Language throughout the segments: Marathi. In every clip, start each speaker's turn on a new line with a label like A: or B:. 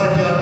A: भजन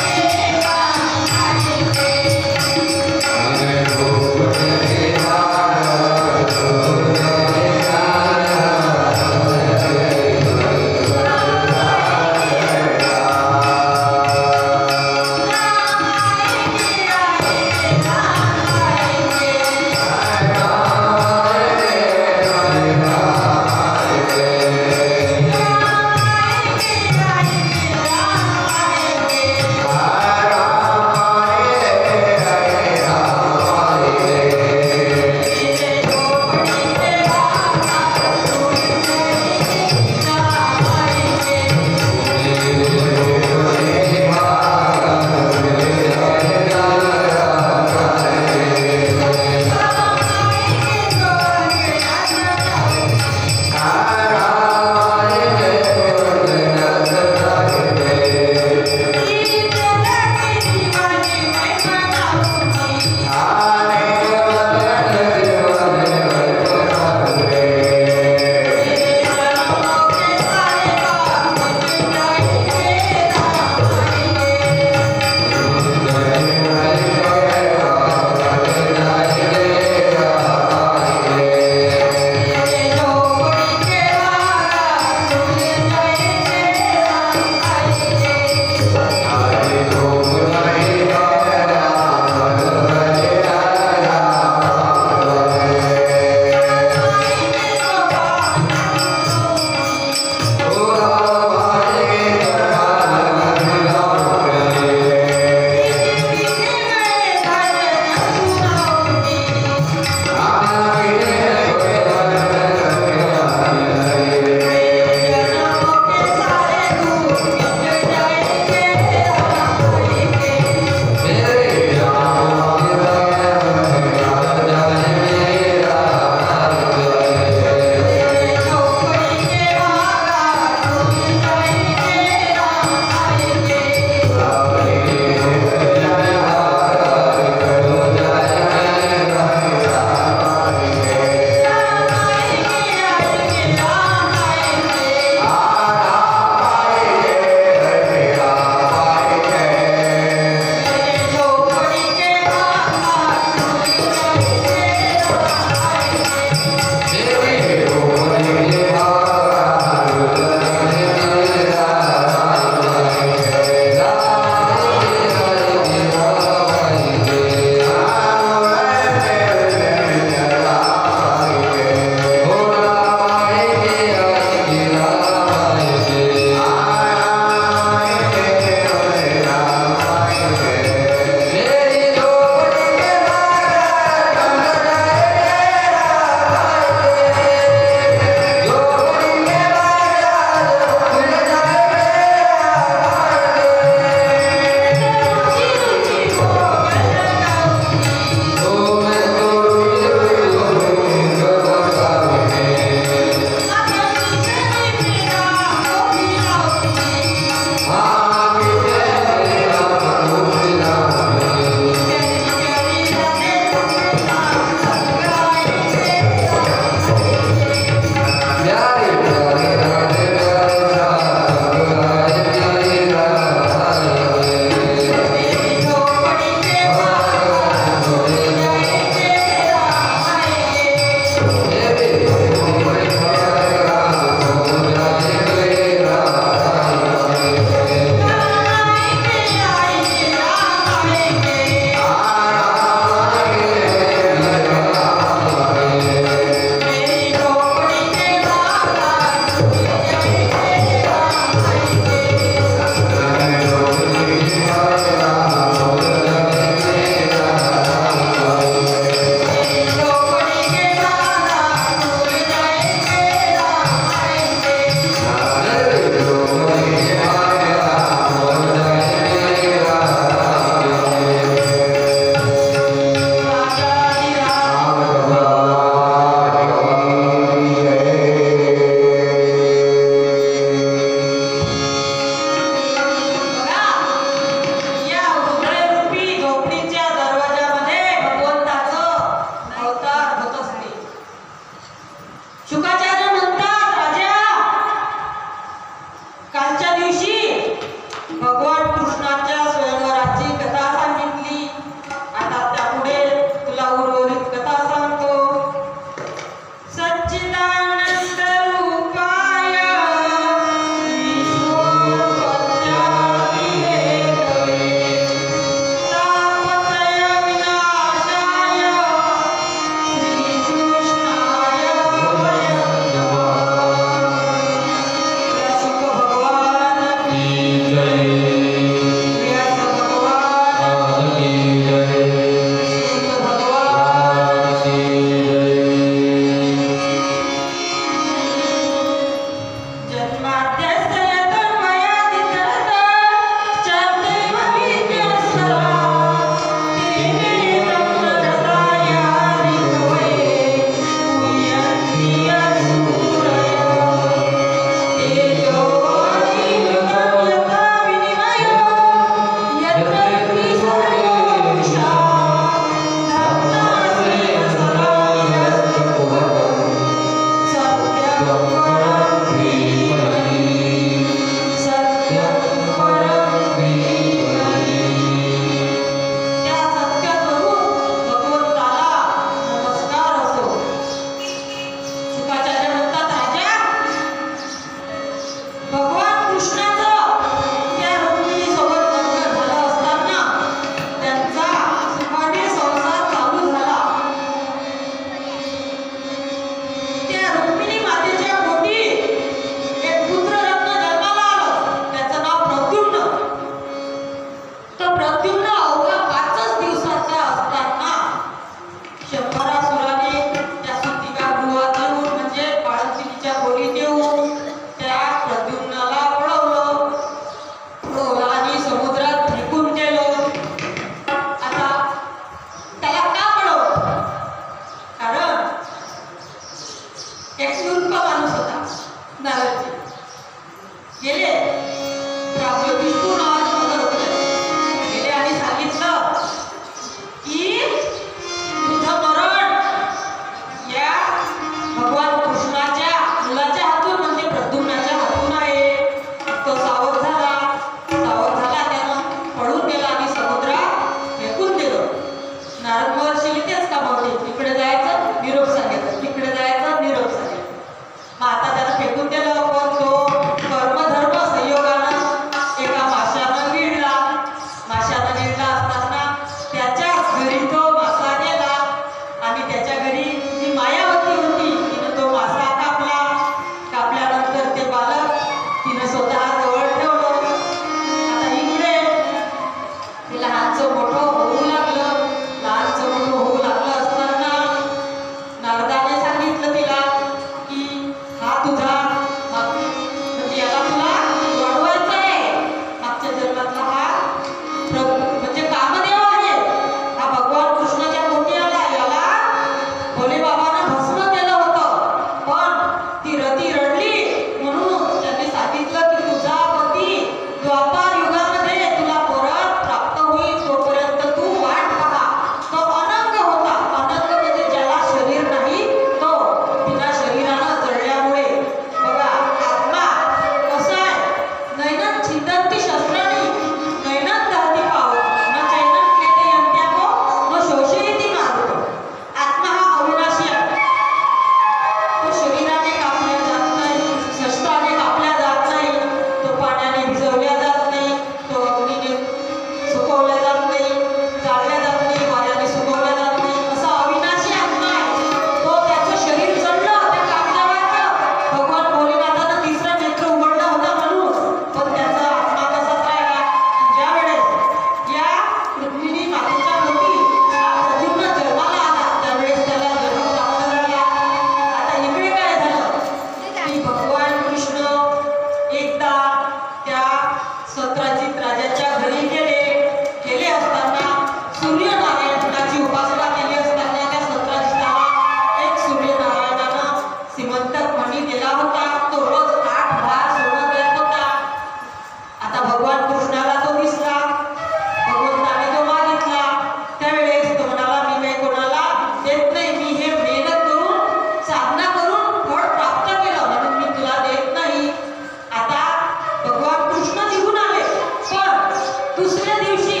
A: दुसऱ्या दिवशी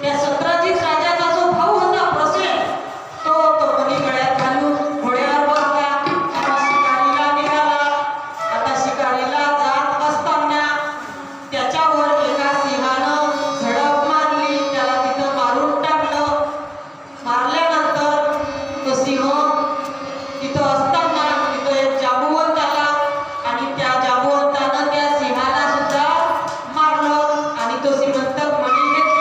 A: त्या सत्राजित राजाचा जो भाऊ होता प्रसेन, तो मणी गळ्यात घालून घोड्यावर बसला. आता शिकारीला निघाला. आता शिकारीला जात असताना त्याच्यावर एका सिंहानं झडप मारली. त्याला तिथं मारून टाकलं. मारल्यानंतर तो सिंह तिथं असताना तिथं एक जांबुवंत आला आणि त्या जांबुवंतानं त्या सिंहाला सुद्धा मारलं आणि तो श्रीमंत मणी घेतला.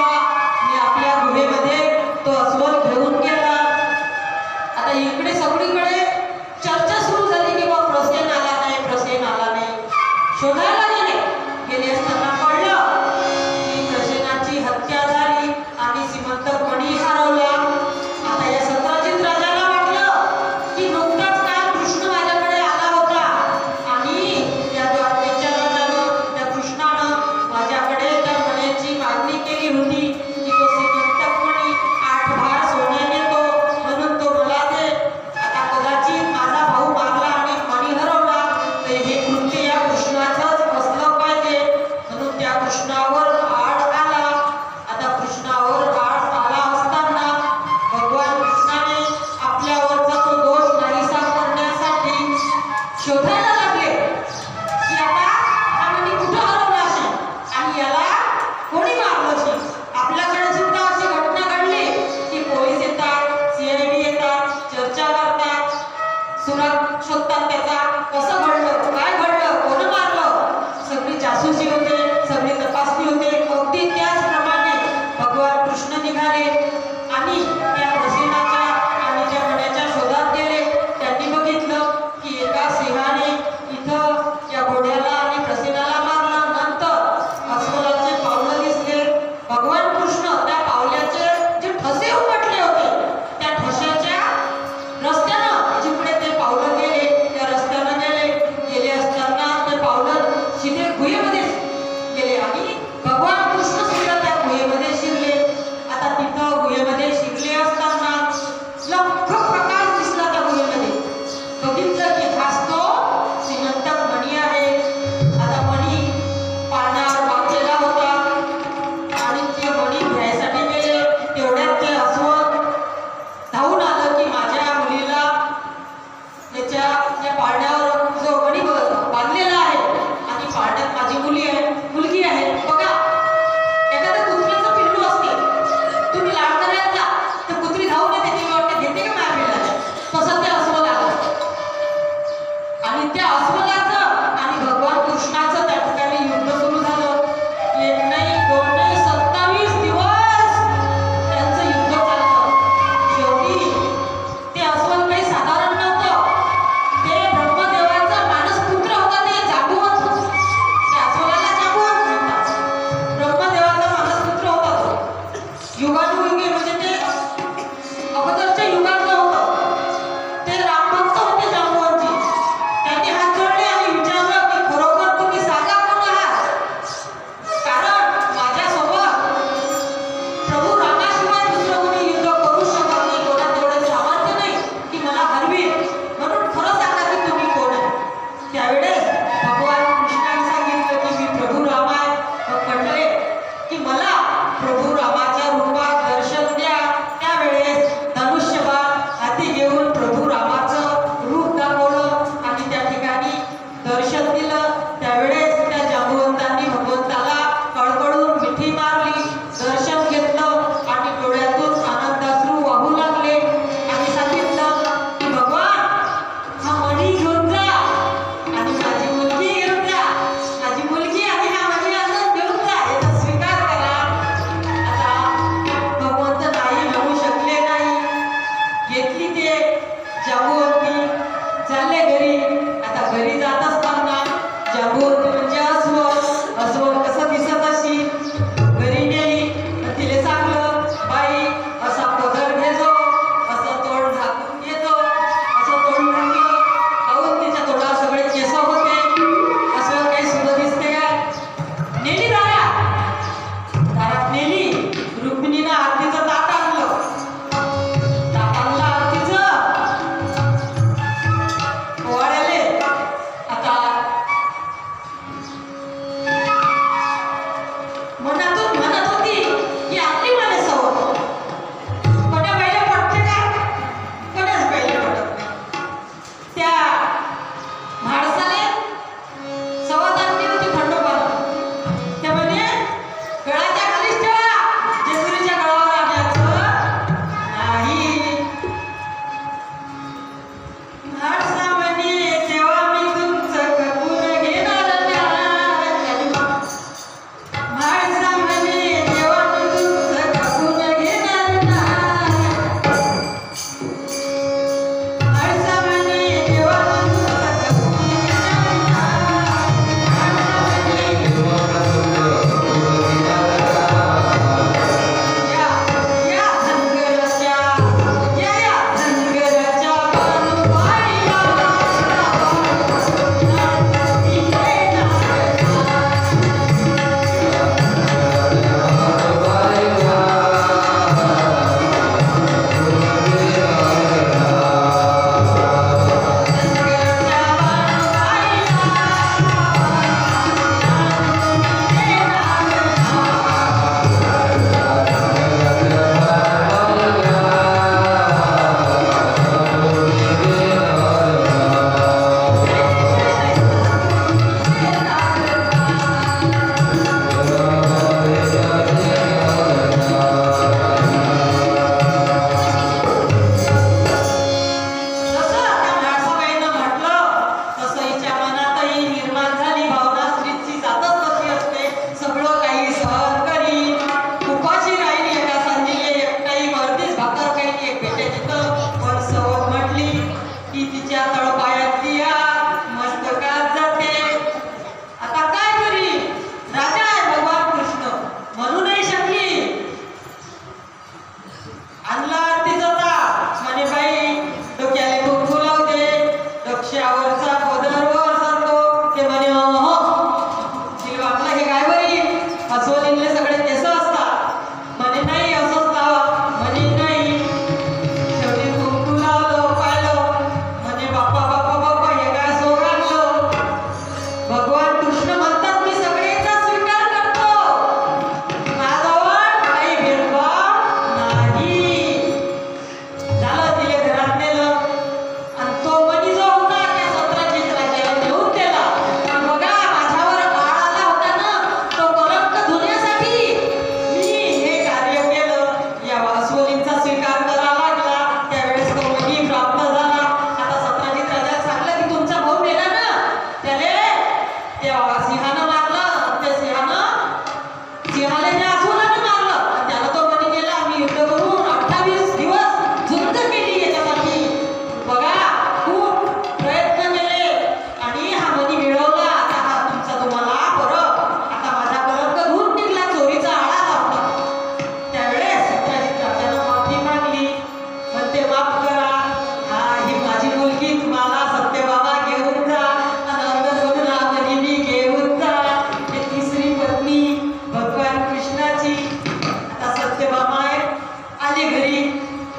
A: भगवंताने घरी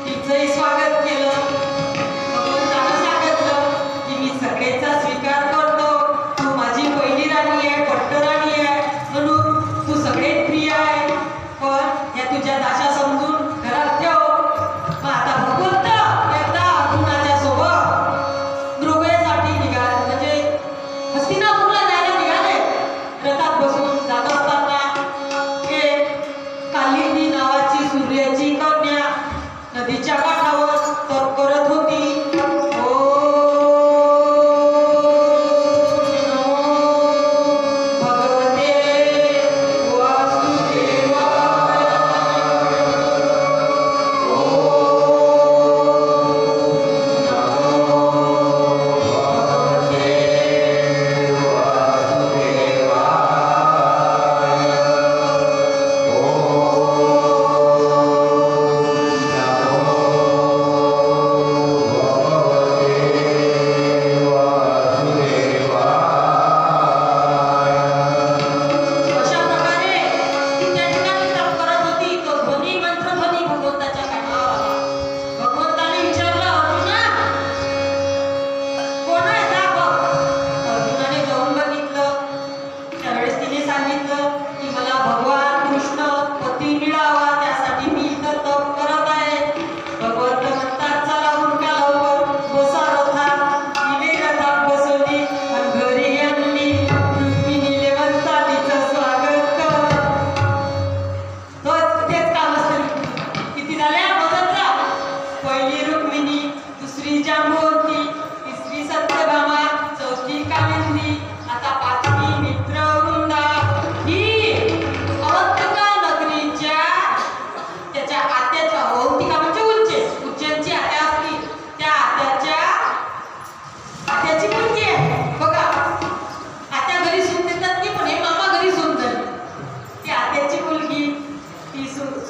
A: तिचंही स्वागत केलं. भगवंतानं सांगितलं की मी सगळ्याचा स्वीकार करतो. तू माझी पहिली राणी आहे, पट्टराणी आहे, म्हणून तू सगळ्यात प्रिय आहे. पण या तुझ्या दाशा समजून घरात ठेव. मग आता भगवंत एकदा अर्जुनाच्या सोबत मृगयासाठी निघाले, म्हणजे हस्तिनापूरला जायला निघाले. रथात बसून जात असताना कालिंदी नावाची सूर्याची कन्या नदीच्या काठावर तप करत होती.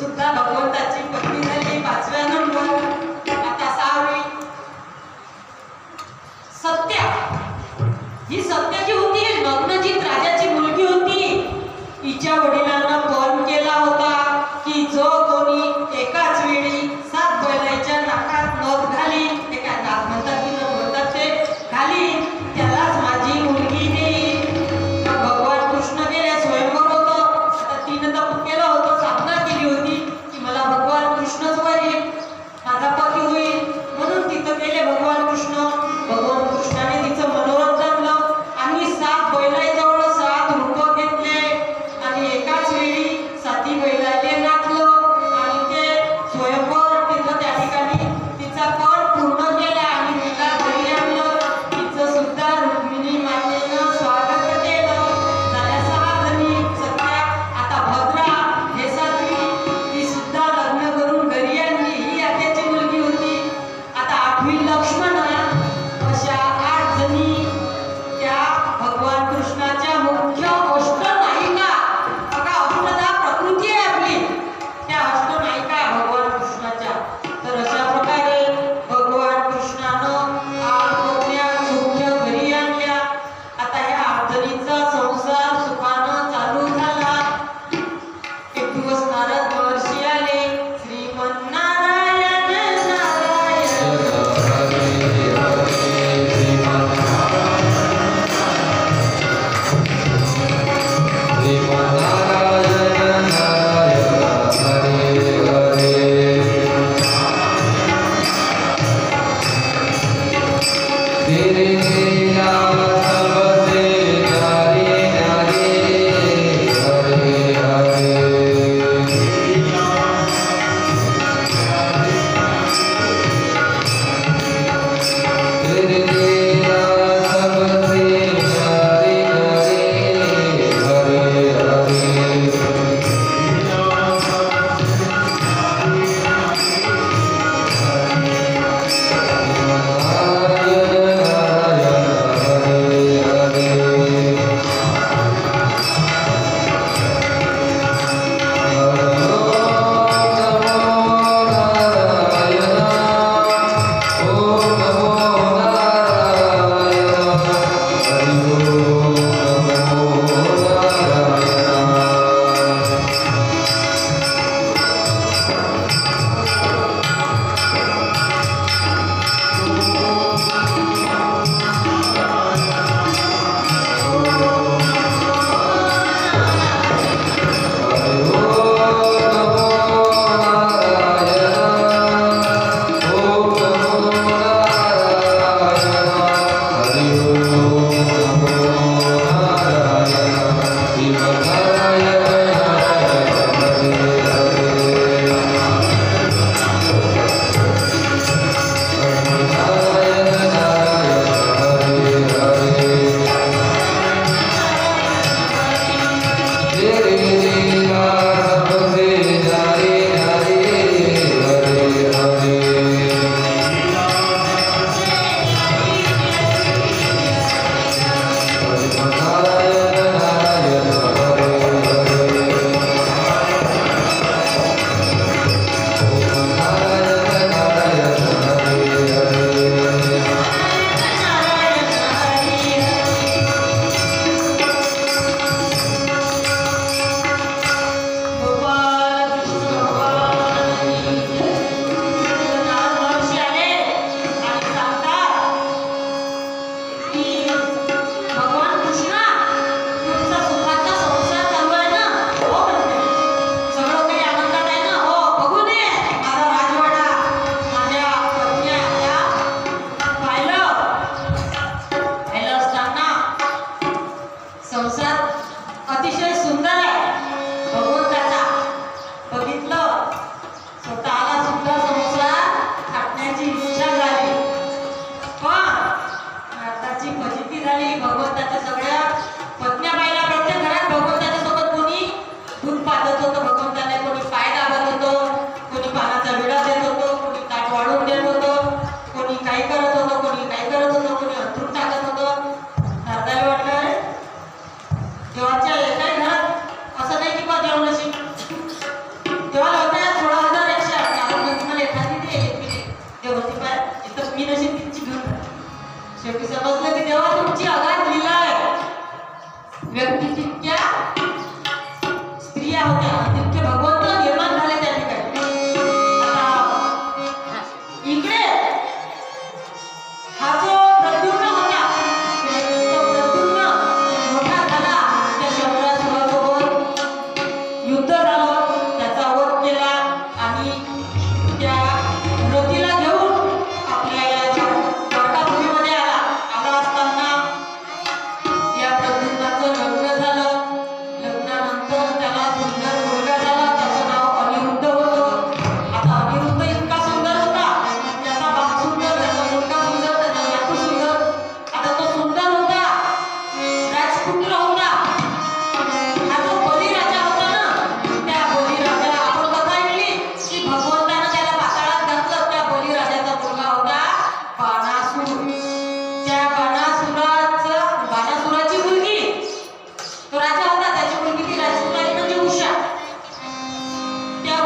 A: सुद्धा भगवंताची पत्नी झाली 5व्या नंबर. आता 6वी सत्या. ही सत्या जी होती नग्नजीत राजाची मुलगी होती. हिच्या वडिलांना फोन केला होता की जो कोणी एकाच वेळी 7 बैलांच्या नाकात नथ घाली, एका नाक म्हणतात की नथ म्हणतात ते घाली, त्यालाच माझी मुलगी देईल. भगवान कृष्ण गेले, स्वयंवर होतं. आता तिनं तप केलं होतं, साधना केली होती की मला भगवान कृष्णच वरील माझा पती होईल, म्हणून तिथं गेले भगवान कृष्ण. भगवान कृष्णाने तिचं मनोरथ जमलं आणि 7 बैलांजवळ 7 रूप घेतले आणि एका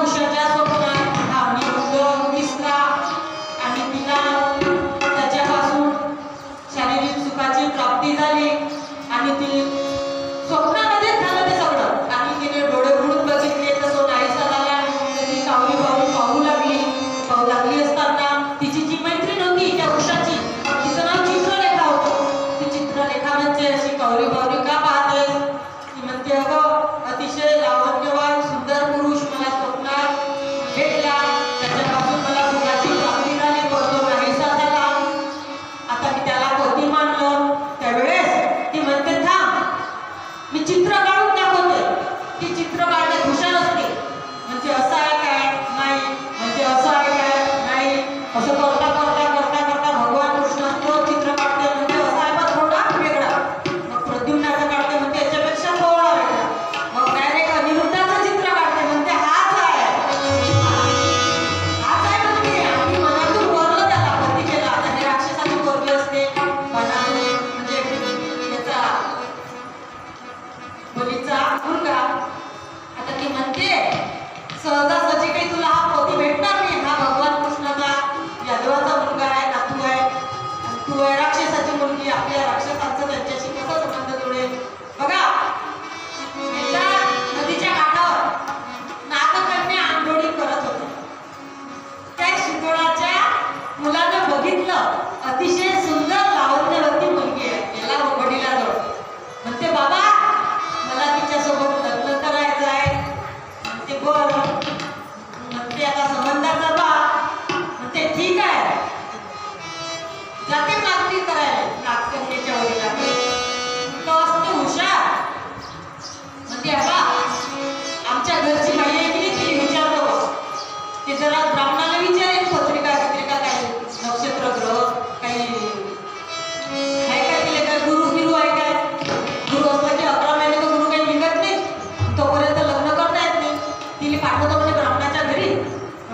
A: उषाच्या स्वप्नात हा अनिरुद्ध दिसला आणि तिला त्याच्यापासून शारीरिक सुखाची प्राप्ती झाली आणि ती स्वप्नामध्येच झालं ते सगळं आणि तिने डोळे उघडून बघितले तर तो नाहीसा झाला. ती कावरी बावरी पाहू लागली असताना तिची जी मैत्रीण होती त्या उषाची तिचं नाव चित्रलेखा होतं. ती चित्रलेखा म्हणजे अशी कावरी बावरी का पाहतेस? ती म्हणते अगं अतिशय लावण्यवान सुंदर पुरुष मला स्वप्नात भेटला, त्याच्यापासून मला सुखाची प्राप्ती झाली पण तो नाहीसा झाला. आता मी त्याला पती मानलं. त्यावेळेस ती म्हणते थांब मी चित्र काढून दाखवते. ती चित्र काढण्यात हुशार असते. म्हणजे असं आहे काय? नाही. म्हणजे असं आहे काय? नाही. असं करता करता करता करता भगवान कृष्णाचं चित्र काढते. म्हणजे असं आहे पण थोडा वेगळा. मग प्रद्युम्नाचं काढते म्हणजे याच्यापेक्षा थोडा वेगळा. मग डायरेक्ट अनिरुद्धाचं चित्र काढते म्हणजे हाच आहे. हाच आहे म्हणते आणि मनातून वरलं त्याला पती केला. आता हे राक्षसाची पोरगी असते मनातून म्हणजे याचा बलीचा मुलगा. आता ती म्हणते सहजासहजी काही तुला हा पती भेटणार नाही. हा भगवान कृष्णाचा यादवाचा मुलगा आहे, नातू आहे आणि तू आहे राक्षसाची मुलगी. आपल्या राक्षसांचं त्यांच्याशी कसा संबंध जुळेल? बघा एका नदीच्या काठावर नागकन्या आंघोळी करत होते. त्या शितोळाच्या मुलानं बघितलं अतिशय सुंदर लावण्यवती मुलगी आहे. गेला वडिलाजवळ म्हणते बाबा मला तिच्यासोबत लग्न करायचं आहे. म्हणते बरं. म्हणते आता संबंधाचा बा. म्हणते ठीक आहे. जाते मागणी करायला नागकन्येच्या वडिलांकडे. तो असते हुशार. म्हणते बा आमच्या घरची बाई आहे की नाही तिला विचारतो. ते जरा ब्राह्मणाला विचारेल पत्रिका काही नक्षत्र ग्रह काही आहे काय तिला काय गुरु फिरू आहे काय? गुरु असला की 11 महिने तो गुरु काही निघत नाही तोपर्यंत लग्न करता येत नाही. तिला पाठवतो म्हणजे ब्राह्मणाच्या घरी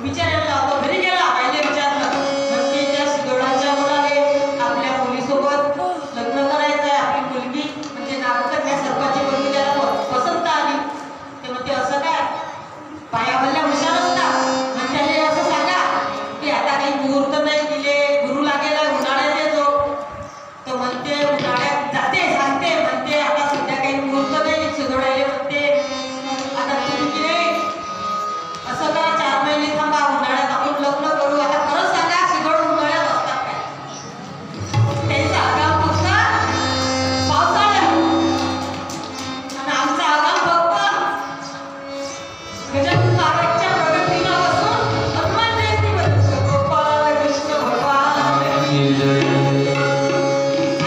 A: विचारायला लावतो. घरी गेला बाईने विचारलं म्हणजे त्या शिदोळाच्या मुलाने आपल्या मुलीसोबत लग्न करायचं आहे. आपली मुलगी म्हणजे नागकन्या सर्पाची मुलगी त्याला पसंत आली. ते म्हणते असं काय बाया भल्या हुशार असतात. म्हणजे त्याने असं सांगा की आता काही मुहूर्त नाही दिले गुरु लागेला उन्हाळ्यात येतो. तर म्हणते उन्हाळ्यात जाते सांगते म्हणते आता सध्या काही मुहूर्त नाही शिदोळायले म्हणते आता तुम्ही नाही असं करा 4 महिने थांबा उन्हाळ्यात आपण लग्न करू. आता खरंच सांगा शिदोळ उन्हाळ्यात असतात काय? त्यांचा आगाम फक्त पावसाळ्यात आणि आमचा आगाम फक्त गजानन महाराजच्या प्रगतीपासून हनुमान जयंतीपर्यंत. गोपाळ कृष्ण भगवान की जय.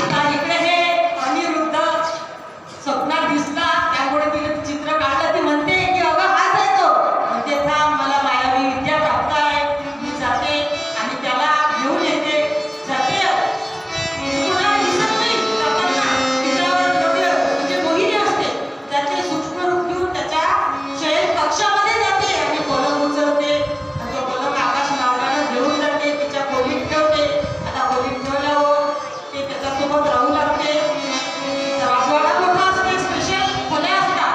A: आता इकडे हे अनिरुद्ध स्वप्नात दिसला त्यामुळे तिने चित्र काढलं. ती म्हणते की अगं हाच आहे तो. म्हणते थांब मला मायावी विद्या प्राप्त आहे. मी जाते आणि त्याला घेऊन येते. जाते कोणाला दिसत नाही जाताना तिच्यावर डोळे म्हणजे मोहिनी असते. त्याचे सूक्ष्म रूप घेऊन त्याच्या शयन कक्षामध्ये जाते आणि पलंग उचलते आणि तो पलंग आकाश मार्गाने घेऊन जाते. तिच्या खोलीत ठेवते. आता खोलीत ठेवल्यावर ते त्याच्यासोबत राहू लागते. राजवाडा मोठा असते. स्पेशल खोल्या असतात.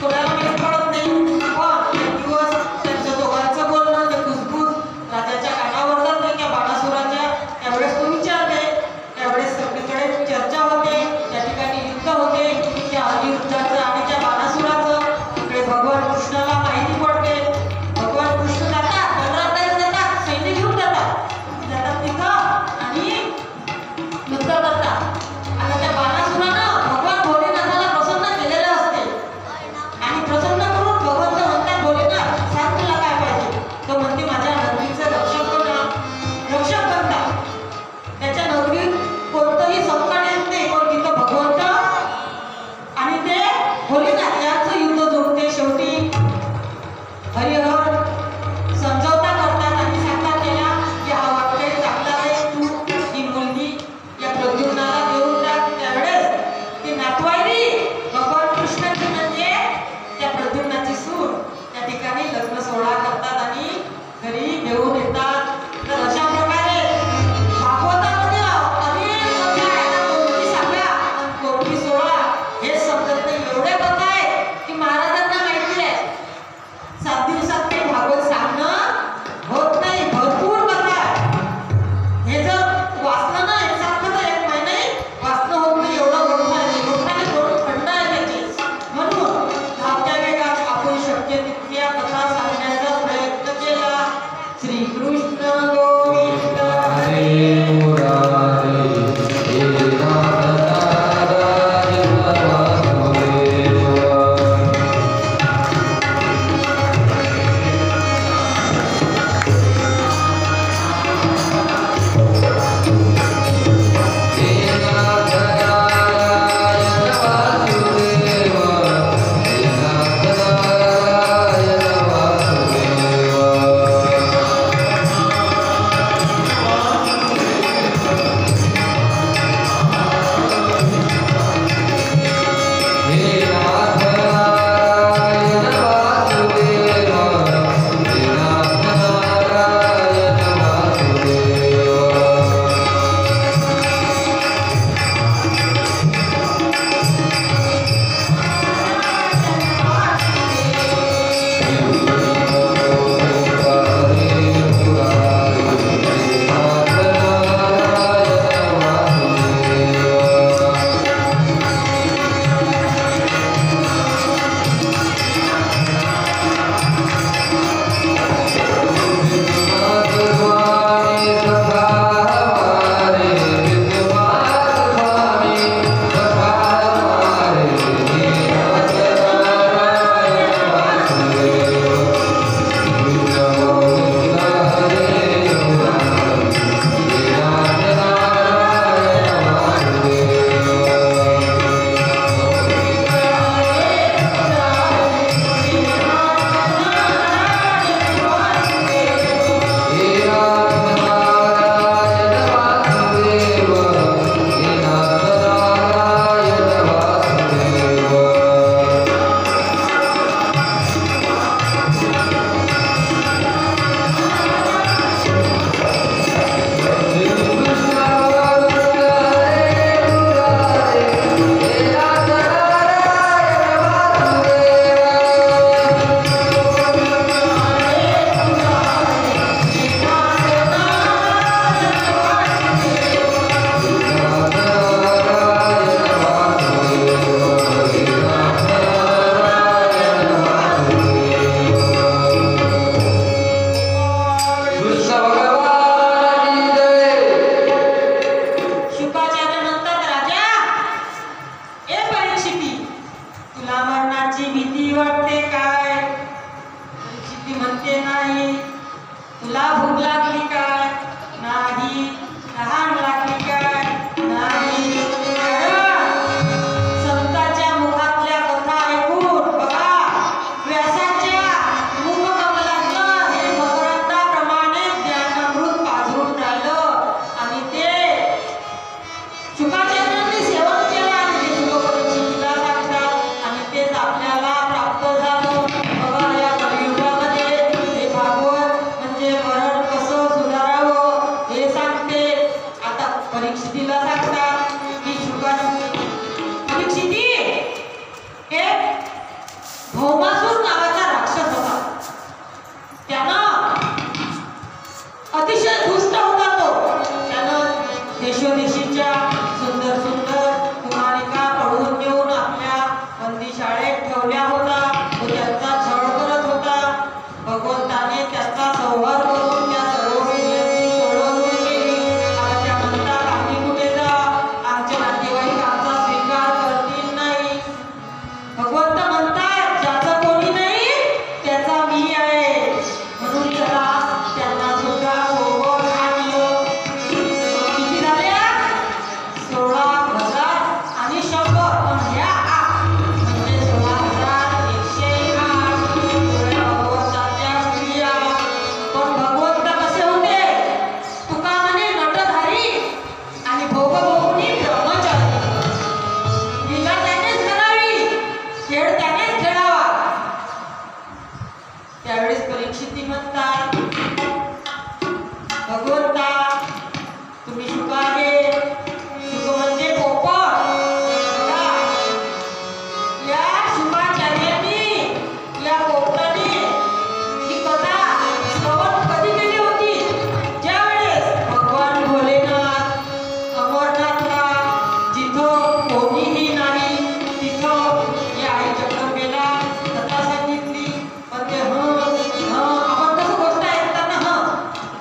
A: कोणाला माहीत पडत नाही. पण एक दिवस त्यांच्या दोघांचं बोलणं ते कुजबूज राजाच्या कानावर जाते त्या बाणासुराच्या. त्यावेळेस तो विचारते. त्यावेळेस सगळीकडे चर्चा होते. त्या ठिकाणी युद्ध होते त्या अनिरुद्धाचं आणि त्या बाणासुराचं. इकडे भगवान कृष्णाला माहिती पडते. भगवान कृष्ण जातात बलराम जातात सैन्य घेऊन जातात तिथं आणि युद्ध करतात. आता त्या बाणासुरानं भगवान भोलेनाथाला प्रसन्न केलेलं असते आणि प्रसन्न करून भगवंत म्हणतात भोलेनाथ सांग तुला काय पाहिजे? तो म्हणते माझ्या नगरीचं रक्षक बनता. त्याच्या नगरीत कोणतंही संकट येत नाही पण तिथं भगवंत आणि ते भोलेनाथ यांचं युद्ध जुळते. शेवटी हरिहर समजवता करतात आणि सांगतात त्याला की हा वाटतंय चांगला आहे तू ही मुलगी या प्रद्युम्नाला देऊन टाक. त्यावेळेस ती नातवाईली भगवान कृष्णाची म्हणजे त्या प्रद्युम्नाची सून त्या ठिकाणी लग्न सोहळा करतात आणि घरी घेऊन येतात. तर अशा प्रकारे भागवतामध्ये अनेक कथा आहेत. कोणती सांगा कोणती सोहळा हे समजत नाही एवढे कथा आहे की महाराजांना माहिती आहे. 7 दिवसात ते तुला भूक लागली काय? नाही. तहान लागली काय? नाही. संतांच्या मुखातल्या कथा ऐकून बघा, व्यासाच्या मुखकमलातलं हे मकरंदाप्रमाणे ज्ञानामृत पाझरून राहिलं आणि ते शुकाचार्यांनी सेवन केलं आणि ते शुकपरीक्षितीला सांगतात आणि तेच आपल्याला प्राप्त झालं. बघा, या कलियुगामध्ये हे भागवत म्हणजे मरण कसं सुधारावं हे सांगते. आता परीक्षितीला सांगतात की परीक्षिती, एक भौमासूर नावाचा राक्षस होता. त्यानं अतिशय दुष्ट होता तो. त्यानं देशोदेशीच्या सुंदर सुंदर कुमारिका पळवून नेऊन आपल्या बंदीशाळेत ठेवल्या होता. तो त्यांचा छळ करत होता. भगवंताने त्याचा संहार करून त्या सर्व स्त्रियांची सोडवणूक केली. आता त्या म्हणतात, आम्ही कुठे जा, आमचे नातेवाईक आमचा स्वीकार करतील नाही. भगवंत म्हणतात, ज्याचं कोणी नाही त्याचा मी आहे, म्हणून चला त्यांना सुद्धा सोबत आणलं. किती झाल्या? 16,000 आणि 100. पण ह्या 8 म्हणजे 16,108 भगवंताच्या स्त्रिया. पण भगवंत कसे होते? तुका म्हणे नटधारी आणि भोगभोगणी ब्रह्मचारी. लीला त्यानेच करावी, खेळ त्यानेच खेळावा. त्यावेळेस परीक्षिती म्हणतात, भगवंता